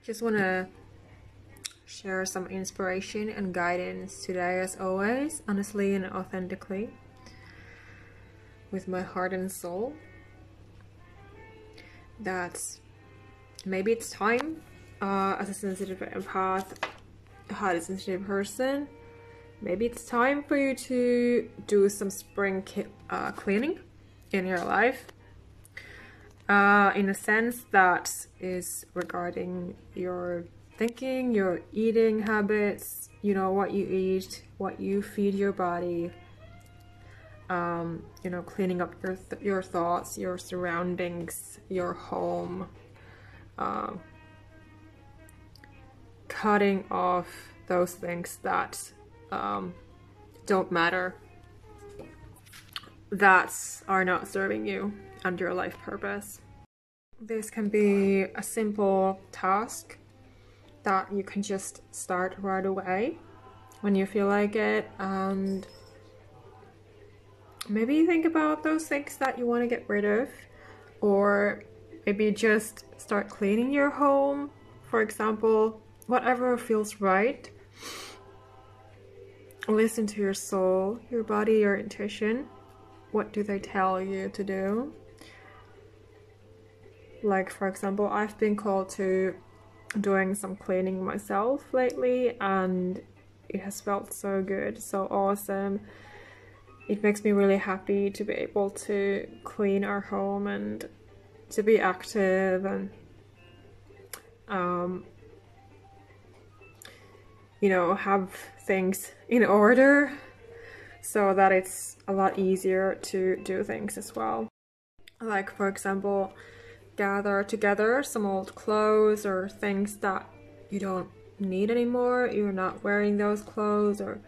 Just want to share some inspiration and guidance today, as always, honestly and authentically, with my heart and soul. That maybe it's time, as a sensitive empath, a highly sensitive person, maybe it's time for you to do some spring cleaning in your life. In a sense that is regarding your thinking, your eating habits, you know, what you eat, what you feed your body, you know, cleaning up your thoughts, your surroundings, your home, cutting off those things that don't matter, that are not serving you and your life purpose. This can be a simple task that you can just start right away when you feel like it, and maybe think about those things that you want to get rid of, or maybe just start cleaning your home, for example, whatever feels right. Listen to your soul, your body, your intuition. What do they tell you to do? Like, for example, I've been called to doing some cleaning myself lately, and it has felt so good, so awesome. It makes me really happy to be able to clean our home and to be active and you know, have things in order so that it's a lot easier to do things as well. Like, for example, gather together some old clothes or things that you don't need anymore. You're not wearing those clothes, or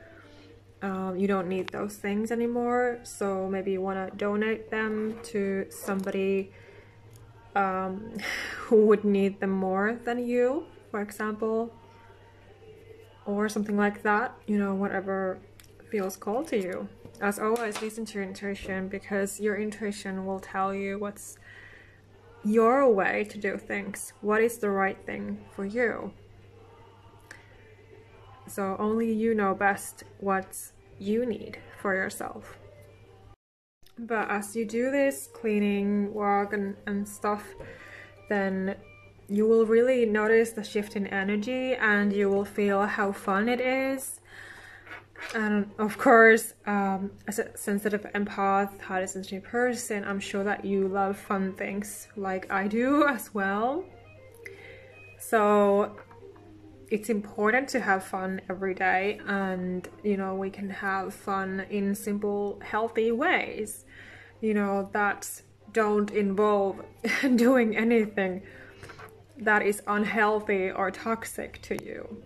you don't need those things anymore, so maybe you want to donate them to somebody who would need them more than you, for example, or something like that. You know, whatever feels called to you. As always, listen to your intuition, because your intuition will tell you what's your way to do things, what is the right thing for you. So only you know best what you need for yourself. But as you do this cleaning walk and stuff, then you will really notice the shift in energy, and you will feel how fun it is. And of course, as a sensitive empath, highly sensitive person, I'm sure that you love fun things like I do as well. So it's important to have fun every day, and you know, we can have fun in simple, healthy ways, you know, that don't involve doing anything that is unhealthy or toxic to you.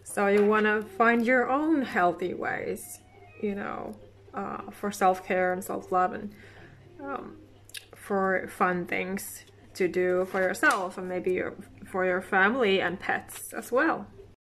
So you want to find your own healthy ways, you know, for self-care and self-love, and for fun things to do for yourself, and maybe for your family and pets as well.